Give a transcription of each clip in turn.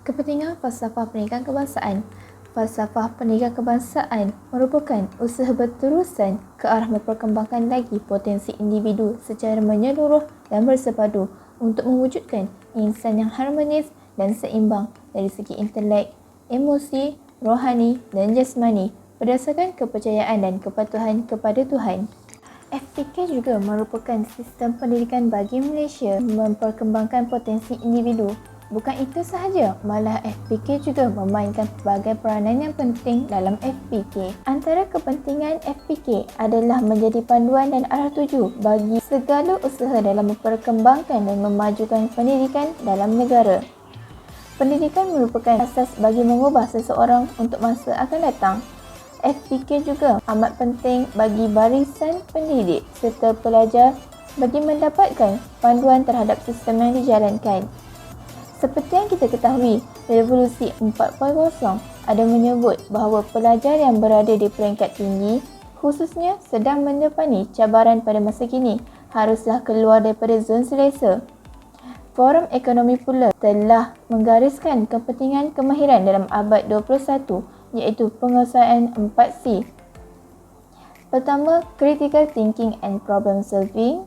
Kepentingan falsafah pendidikan kebangsaan. Falsafah pendidikan kebangsaan merupakan usaha berterusan ke arah memperkembangkan lagi potensi individu secara menyeluruh dan bersepadu untuk mewujudkan insan yang harmonis dan seimbang dari segi intelek, emosi, rohani dan jasmani berdasarkan kepercayaan dan kepatuhan kepada Tuhan. FPK juga merupakan sistem pendidikan bagi Malaysia memperkembangkan potensi individu. Bukan itu sahaja, malah FPK juga memainkan pelbagai peranan yang penting dalam FPK. Antara kepentingan FPK adalah menjadi panduan dan arah tuju bagi segala usaha dalam memperkembangkan dan memajukan pendidikan dalam negara. Pendidikan merupakan asas bagi mengubah seseorang untuk masa akan datang. FPK juga amat penting bagi barisan pendidik serta pelajar bagi mendapatkan panduan terhadap sistem yang dijalankan. Seperti yang kita ketahui, Revolusi 4.0 ada menyebut bahawa pelajar yang berada di peringkat tinggi, khususnya sedang mendepani cabaran pada masa kini, haruslah keluar daripada zon selesa. Forum Ekonomi pula telah menggariskan kepentingan kemahiran dalam abad 21, iaitu penguasaan 4C. Pertama, Critical Thinking and Problem Solving,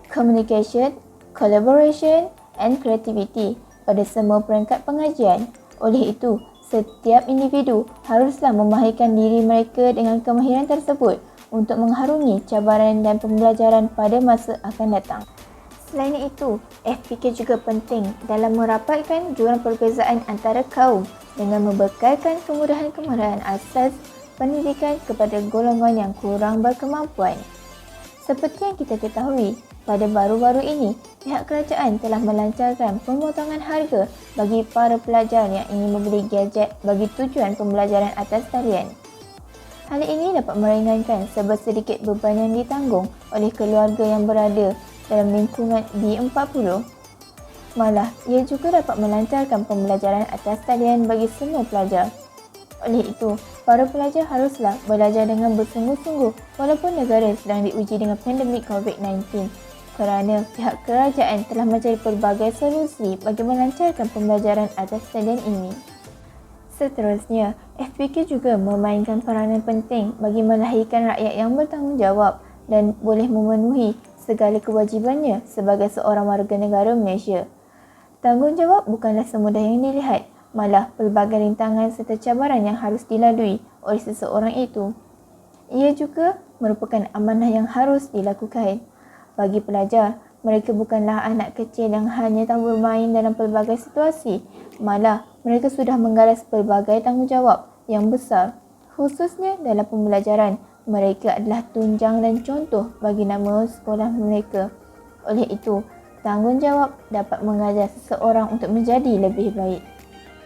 Communication, Collaboration and Creativity pada semua peringkat pengajian. Oleh itu, setiap individu haruslah memahirkan diri mereka dengan kemahiran tersebut untuk mengharungi cabaran dan pembelajaran pada masa akan datang. Selain itu, FPK juga penting dalam merapatkan jurang perbezaan antara kaum dengan membekalkan kemudahan-kemudahan asas pendidikan kepada golongan yang kurang berkemampuan. Seperti yang kita ketahui, pada baru-baru ini, pihak kerajaan telah melancarkan pemotongan harga bagi para pelajar yang ingin membeli gadget bagi tujuan pembelajaran atas talian. Hal ini dapat meringankan sedikit beban yang ditanggung oleh keluarga yang berada dalam lingkungan B40. Malah, ia juga dapat melancarkan pembelajaran atas talian bagi semua pelajar. Oleh itu, para pelajar haruslah belajar dengan bersungguh-sungguh walaupun negara sedang diuji dengan pandemik COVID-19 kerana pihak kerajaan telah mencari pelbagai solusi bagi melancarkan pembelajaran atas talian ini. Seterusnya, FPK juga memainkan peranan penting bagi melahirkan rakyat yang bertanggungjawab dan boleh memenuhi segala kewajibannya sebagai seorang warga negara Malaysia. Tanggungjawab bukanlah semudah yang dilihat, malah pelbagai rintangan serta cabaran yang harus dilalui oleh seseorang itu. Ia juga merupakan amanah yang harus dilakukan. Bagi pelajar, mereka bukanlah anak kecil yang hanya tahu bermain dalam pelbagai situasi, malah mereka sudah menggaras pelbagai tanggungjawab yang besar. Khususnya dalam pembelajaran, mereka adalah tunjang dan contoh bagi nama sekolah mereka. Oleh itu, tanggungjawab dapat mengajar seseorang untuk menjadi lebih baik.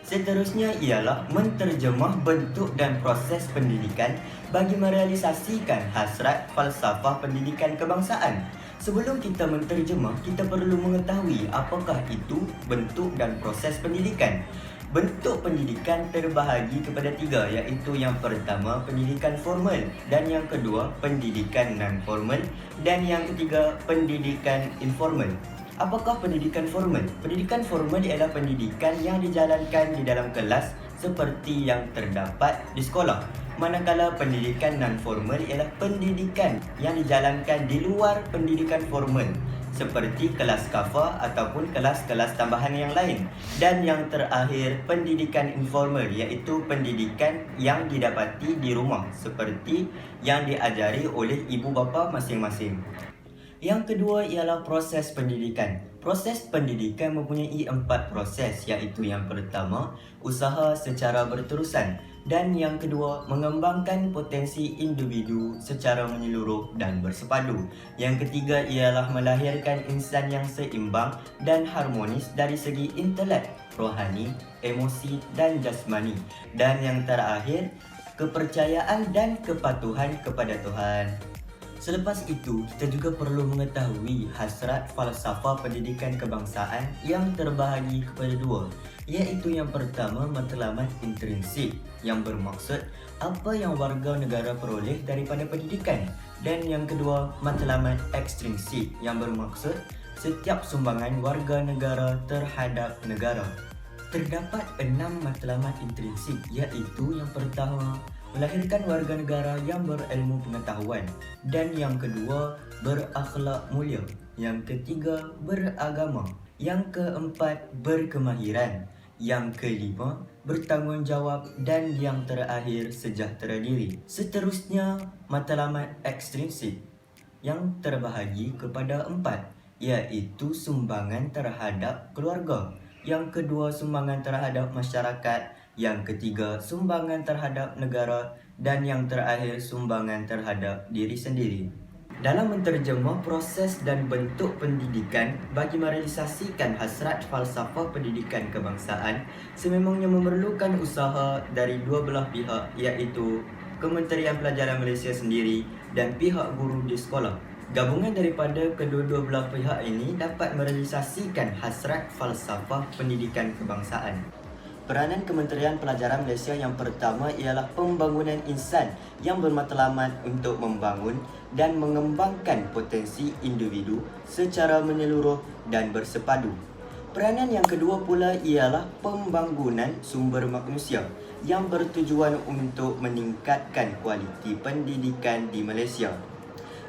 Seterusnya ialah menterjemah bentuk dan proses pendidikan bagi merealisasikan hasrat falsafah pendidikan kebangsaan. Sebelum kita menterjemah, kita perlu mengetahui apakah itu bentuk dan proses pendidikan. Bentuk pendidikan terbahagi kepada tiga, iaitu yang pertama pendidikan formal, dan yang kedua pendidikan non-formal, dan yang ketiga pendidikan informal. Apakah pendidikan formal? Pendidikan formal ialah pendidikan yang dijalankan di dalam kelas seperti yang terdapat di sekolah. Manakala pendidikan non-formal ialah pendidikan yang dijalankan di luar pendidikan formal seperti kelas kafah ataupun kelas-kelas tambahan yang lain. Dan yang terakhir, pendidikan informal, iaitu pendidikan yang didapati di rumah seperti yang diajari oleh ibu bapa masing-masing. Yang kedua ialah proses pendidikan. Proses pendidikan mempunyai 4 proses, iaitu yang pertama, usaha secara berterusan, dan yang kedua, mengembangkan potensi individu secara menyeluruh dan bersepadu. Yang ketiga ialah melahirkan insan yang seimbang dan harmonis dari segi intelek, rohani, emosi dan jasmani. Dan yang terakhir, kepercayaan dan kepatuhan kepada Tuhan. Selepas itu, kita juga perlu mengetahui hasrat falsafah pendidikan kebangsaan yang terbahagi kepada dua, iaitu yang pertama matlamat intrinsik yang bermaksud apa yang warga negara peroleh daripada pendidikan, dan yang kedua matlamat ekstrinsik yang bermaksud setiap sumbangan warga negara terhadap negara. Terdapat 6 matlamat intrinsik, iaitu yang pertama, melahirkan warga negara yang berilmu pengetahuan, dan yang kedua, berakhlak mulia, yang ketiga, beragama, yang keempat, berkemahiran, yang kelima, bertanggungjawab, dan yang terakhir, sejahtera diri. Seterusnya, matlamat ekstrinsik yang terbahagi kepada 4, iaitu sumbangan terhadap keluarga, yang kedua sumbangan terhadap masyarakat, yang ketiga sumbangan terhadap negara, dan yang terakhir sumbangan terhadap diri sendiri. Dalam menterjemah proses dan bentuk pendidikan bagi merealisasikan hasrat falsafah pendidikan kebangsaan, sememangnya memerlukan usaha dari dua belah pihak, iaitu Kementerian Pelajaran Malaysia sendiri dan pihak guru di sekolah. Gabungan daripada kedua-dua belah pihak ini dapat merealisasikan hasrat falsafah pendidikan kebangsaan. Peranan Kementerian Pelajaran Malaysia yang pertama ialah pembangunan insan yang bermatlamat untuk membangun dan mengembangkan potensi individu secara menyeluruh dan bersepadu. Peranan yang kedua pula ialah pembangunan sumber manusia yang bertujuan untuk meningkatkan kualiti pendidikan di Malaysia.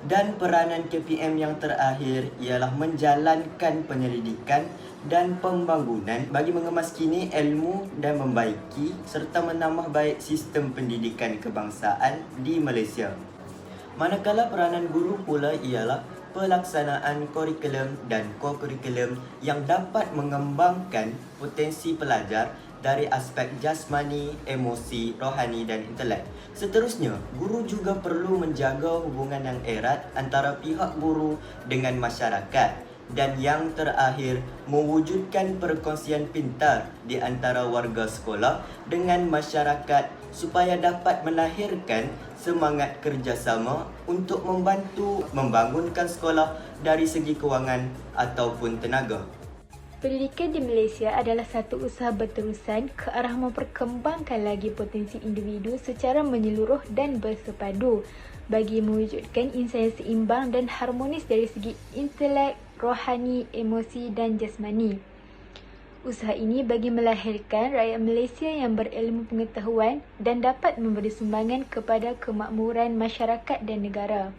Dan peranan KPM yang terakhir ialah menjalankan penyelidikan dan pembangunan bagi mengemaskini ilmu dan membaiki serta menambah baik sistem pendidikan kebangsaan di Malaysia. Manakala peranan guru pula ialah pelaksanaan kurikulum dan co-kurikulum yang dapat mengembangkan potensi pelajar dari aspek jasmani, emosi, rohani dan intelek. Seterusnya, guru juga perlu menjaga hubungan yang erat antara pihak guru dengan masyarakat. Dan yang terakhir, mewujudkan perkongsian pintar di antara warga sekolah dengan masyarakat supaya dapat melahirkan semangat kerjasama untuk membantu membangunkan sekolah dari segi kewangan ataupun tenaga. Pendidikan di Malaysia adalah satu usaha berterusan ke arah memperkembangkan lagi potensi individu secara menyeluruh dan bersepadu bagi mewujudkan insan yang seimbang dan harmonis dari segi intelek, rohani, emosi dan jasmani. Usaha ini bagi melahirkan rakyat Malaysia yang berilmu pengetahuan dan dapat memberi sumbangan kepada kemakmuran masyarakat dan negara.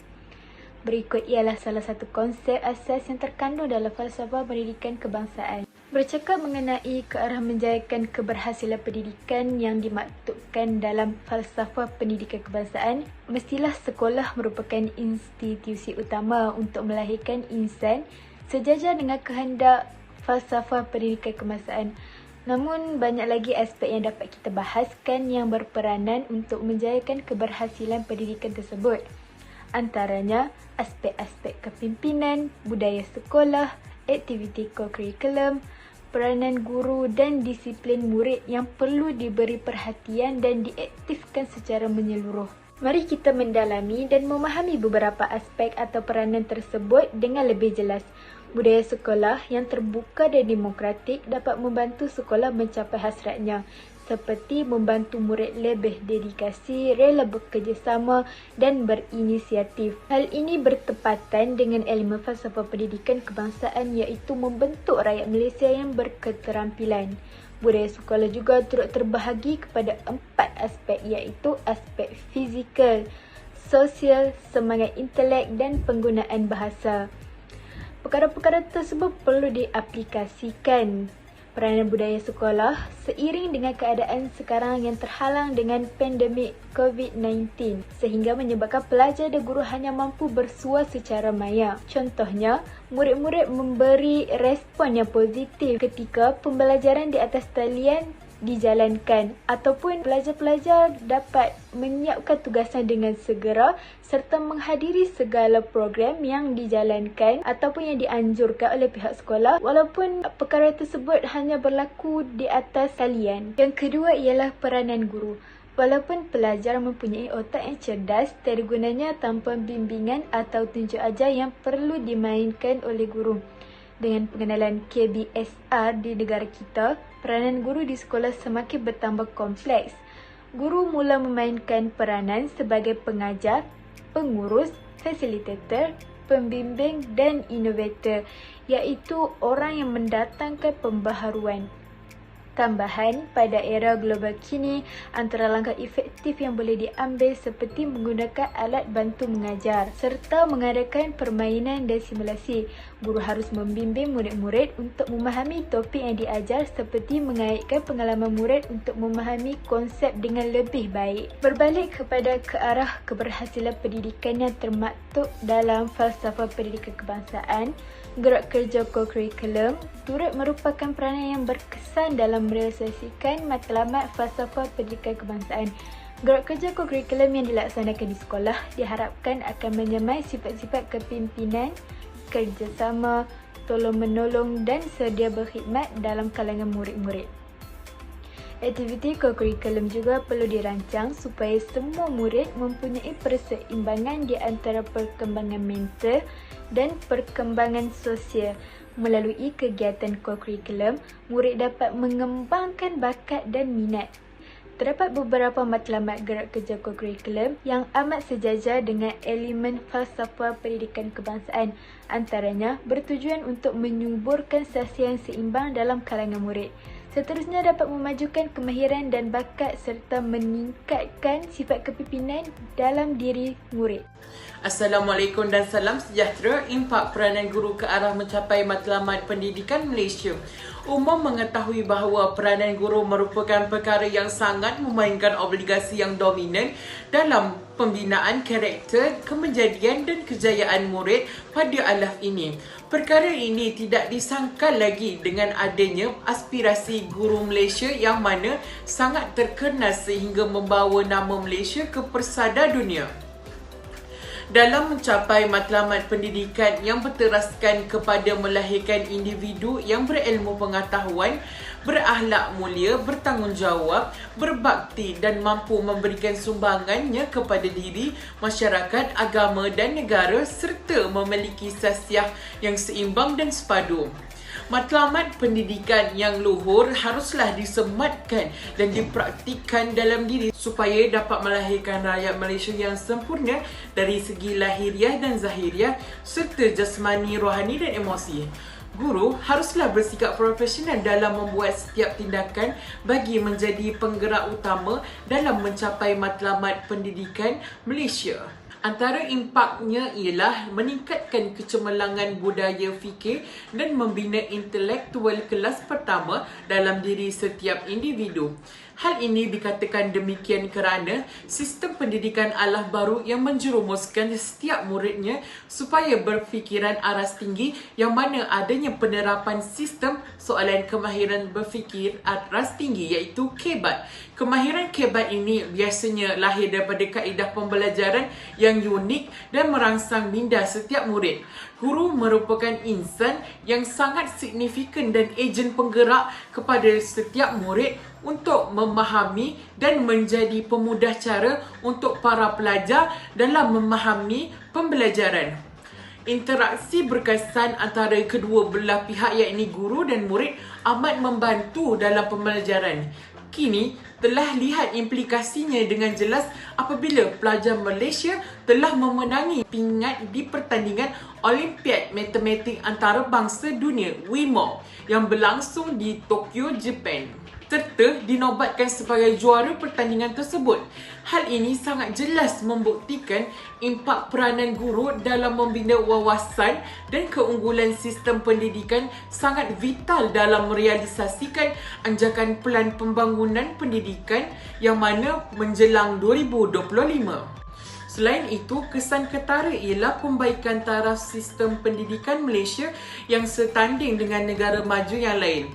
Berikut ialah salah satu konsep asas yang terkandung dalam falsafah pendidikan kebangsaan. Bercakap mengenai ke arah menjayakan keberhasilan pendidikan yang dimaktubkan dalam falsafah pendidikan kebangsaan, mestilah sekolah merupakan institusi utama untuk melahirkan insan sejajar dengan kehendak falsafah pendidikan kebangsaan. Namun, banyak lagi aspek yang dapat kita bahaskan yang berperanan untuk menjayakan keberhasilan pendidikan tersebut. Antaranya, aspek-aspek kepimpinan, budaya sekolah, aktiviti co-curriculum, peranan guru dan disiplin murid yang perlu diberi perhatian dan diaktifkan secara menyeluruh. Mari kita mendalami dan memahami beberapa aspek atau peranan tersebut dengan lebih jelas. Budaya sekolah yang terbuka dan demokratik dapat membantu sekolah mencapai hasratnya, seperti membantu murid lebih dedikasi, rela bekerjasama dan berinisiatif. Hal ini bertepatan dengan elemen falsafah pendidikan kebangsaan iaitu membentuk rakyat Malaysia yang berketerampilan. Budaya sekolah juga turut terbahagi kepada 4 aspek iaitu aspek fizikal, sosial, semangat intelek dan penggunaan bahasa. Perkara-perkara tersebut perlu diaplikasikan. Peranan budaya sekolah seiring dengan keadaan sekarang yang terhalang dengan pandemik COVID-19 sehingga menyebabkan pelajar dan guru hanya mampu bersua secara maya. Contohnya, murid-murid memberi respon yang positif ketika pembelajaran di atas talian dijalankan ataupun pelajar-pelajar dapat menyiapkan tugasan dengan segera serta menghadiri segala program yang dijalankan ataupun yang dianjurkan oleh pihak sekolah walaupun perkara tersebut hanya berlaku di atas talian. Yang kedua ialah peranan guru. Walaupun pelajar mempunyai otak yang cerdas, tiada gunanya tanpa bimbingan atau tunjuk ajar yang perlu dimainkan oleh guru. Dengan pengenalan KBSR di negara kita, peranan guru di sekolah semakin bertambah kompleks. Guru mula memainkan peranan sebagai pengajar, pengurus, fasilitator, pembimbing dan inovator, iaitu orang yang mendatangkan pembaharuan. Tambahan, pada era global kini, antara langkah efektif yang boleh diambil seperti menggunakan alat bantu mengajar serta mengadakan permainan dan simulasi. Guru harus membimbing murid-murid untuk memahami topik yang diajar seperti mengaitkan pengalaman murid untuk memahami konsep dengan lebih baik. Berbalik kepada ke arah keberhasilan pendidikan yang termaktub dalam falsafah pendidikan kebangsaan, gerak kerja co-curriculum turut merupakan peranan yang berkesan dalam merealisasikan matlamat falsafah pendidikan kebangsaan. Gerak kerja co-curriculum yang dilaksanakan di sekolah diharapkan akan menyemai sifat-sifat kepimpinan, kerjasama, tolong-menolong dan sedia berkhidmat dalam kalangan murid-murid. Aktiviti co-curriculum juga perlu dirancang supaya semua murid mempunyai perseimbangan di antara perkembangan mental dan perkembangan sosial. Melalui kegiatan co-curriculum, murid dapat mengembangkan bakat dan minat. Terdapat beberapa matlamat gerak kerja co-curriculum yang amat sejajar dengan elemen falsafah pendidikan kebangsaan. Antaranya, bertujuan untuk menyuburkan sasial yang seimbang dalam kalangan murid. Seterusnya dapat memajukan kemahiran dan bakat serta meningkatkan sifat kepimpinan dalam diri murid. Assalamualaikum dan salam sejahtera. Impak peranan guru ke arah mencapai matlamat pendidikan Malaysia. Umum mengetahui bahawa peranan guru merupakan perkara yang sangat memainkan obligasi yang dominan dalam pembinaan karakter, kemenjadian dan kejayaan murid pada alaf ini. Perkara ini tidak disangkal lagi dengan adanya aspirasi guru Malaysia yang mana sangat terkenal sehingga membawa nama Malaysia ke persada dunia. Dalam mencapai matlamat pendidikan yang berteraskan kepada melahirkan individu yang berilmu pengetahuan, berakhlak mulia, bertanggungjawab, berbakti dan mampu memberikan sumbangannya kepada diri, masyarakat, agama dan negara serta memiliki sasiah yang seimbang dan sepadu. Matlamat pendidikan yang luhur haruslah disematkan dan dipraktikkan dalam diri supaya dapat melahirkan rakyat Malaysia yang sempurna dari segi lahiriah dan zahiriah serta jasmani, rohani dan emosi. Guru haruslah bersikap profesional dalam membuat setiap tindakan bagi menjadi penggerak utama dalam mencapai matlamat pendidikan Malaysia. Antara impaknya ialah meningkatkan kecemerlangan budaya fikir dan membina intelektual kelas pertama dalam diri setiap individu. Hal ini dikatakan demikian kerana sistem pendidikan alah baru yang menjerumuskan setiap muridnya supaya berfikiran aras tinggi yang mana adanya penerapan sistem soalan kemahiran berfikir aras tinggi iaitu KEBAT. Kemahiran KEBAT ini biasanya lahir daripada kaedah pembelajaran yang unik dan merangsang minda setiap murid. Guru merupakan insan yang sangat signifikan dan ejen penggerak kepada setiap murid untuk memahami dan menjadi pemudah cara untuk para pelajar dalam memahami pembelajaran. Interaksi berkesan antara kedua belah pihak iaitu guru dan murid amat membantu dalam pembelajaran. Kini telah lihat implikasinya dengan jelas apabila pelajar Malaysia telah memenangi pingat di pertandingan Olimpiad Matematik Antarabangsa Dunia WIMO yang berlangsung di Tokyo, Jepun serta dinobatkan sebagai juara pertandingan tersebut. Hal ini sangat jelas membuktikan impak peranan guru dalam membina wawasan dan keunggulan sistem pendidikan sangat vital dalam merealisasikan anjakan pelan pembangunan pendidikan yang mana menjelang 2025. Selain itu, kesan ketara ialah pembaikan taraf sistem pendidikan Malaysia yang setanding dengan negara maju yang lain.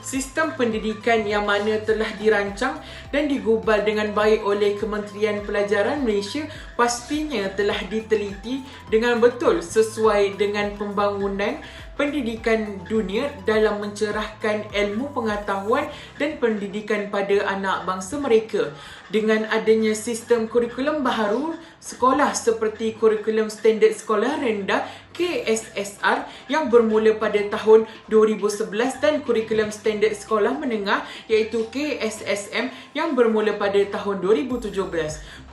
Sistem pendidikan yang mana telah dirancang dan digubal dengan baik oleh Kementerian Pelajaran Malaysia pastinya telah diteliti dengan betul sesuai dengan pembangunan pendidikan dunia dalam mencerahkan ilmu pengetahuan dan pendidikan pada anak bangsa mereka. Dengan adanya sistem kurikulum baharu, sekolah seperti kurikulum standard sekolah rendah KSSR yang bermula pada tahun 2011 dan kurikulum standard sekolah menengah iaitu KSSM yang bermula pada tahun 2017.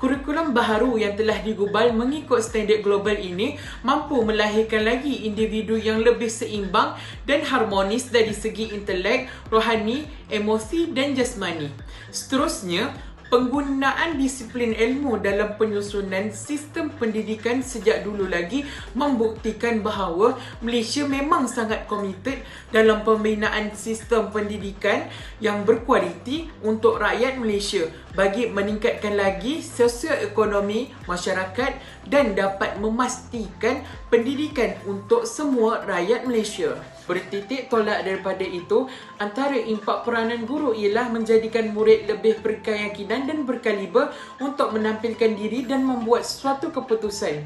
Kurikulum baharu yang telah digubal mengikut standard global ini mampu melahirkan lagi individu yang lebih seimbang dan harmonis dari segi intelek, rohani, emosi dan jasmani. Seterusnya, penggunaan disiplin ilmu dalam penyusunan sistem pendidikan sejak dulu lagi membuktikan bahawa Malaysia memang sangat komited dalam pembinaan sistem pendidikan yang berkualiti untuk rakyat Malaysia bagi meningkatkan lagi sosioekonomi masyarakat dan dapat memastikan pendidikan untuk semua rakyat Malaysia. Bertitik tolak daripada itu, antara impak peranan guru ialah menjadikan murid lebih berkeyakinan dan berkaliber untuk menampilkan diri dan membuat suatu keputusan.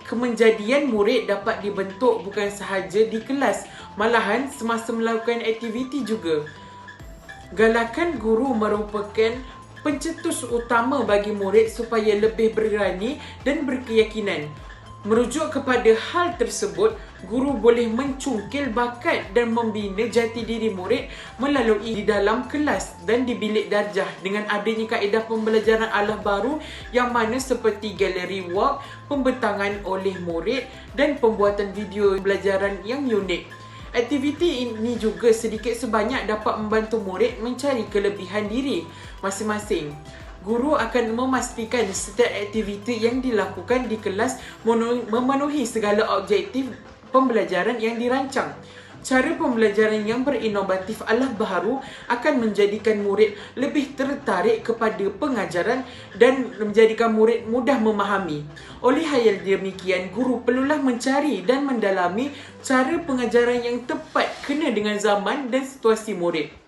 Kemenjadian murid dapat dibentuk bukan sahaja di kelas, malahan semasa melakukan aktiviti juga. Galakan guru merupakan pencetus utama bagi murid supaya lebih berani dan berkeyakinan. Merujuk kepada hal tersebut, guru boleh mencungkil bakat dan membina jati diri murid melalui di dalam kelas dan di bilik darjah dengan adanya kaedah pembelajaran ala baru yang mana seperti galeri walk, pembentangan oleh murid dan pembuatan video pembelajaran yang unik. Aktiviti ini juga sedikit sebanyak dapat membantu murid mencari kelebihan diri masing-masing. Guru akan memastikan setiap aktiviti yang dilakukan di kelas memenuhi segala objektif pembelajaran yang dirancang. Cara pembelajaran yang berinovatif ala baharu akan menjadikan murid lebih tertarik kepada pengajaran dan menjadikan murid mudah memahami. Oleh hal demikian, guru perlulah mencari dan mendalami cara pengajaran yang tepat kena dengan zaman dan situasi murid.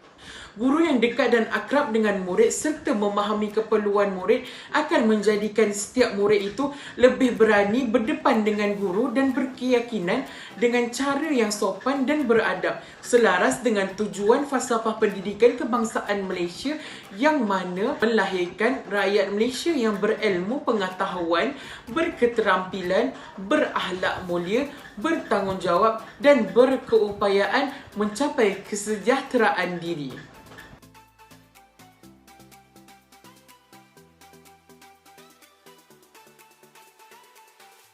Guru yang dekat dan akrab dengan murid serta memahami keperluan murid akan menjadikan setiap murid itu lebih berani berdepan dengan guru dan berkeyakinan dengan cara yang sopan dan beradab, selaras dengan tujuan falsafah pendidikan kebangsaan Malaysia yang mana melahirkan rakyat Malaysia yang berilmu pengetahuan, berketerampilan, berakhlak mulia, bertanggungjawab dan berkeupayaan mencapai kesejahteraan diri.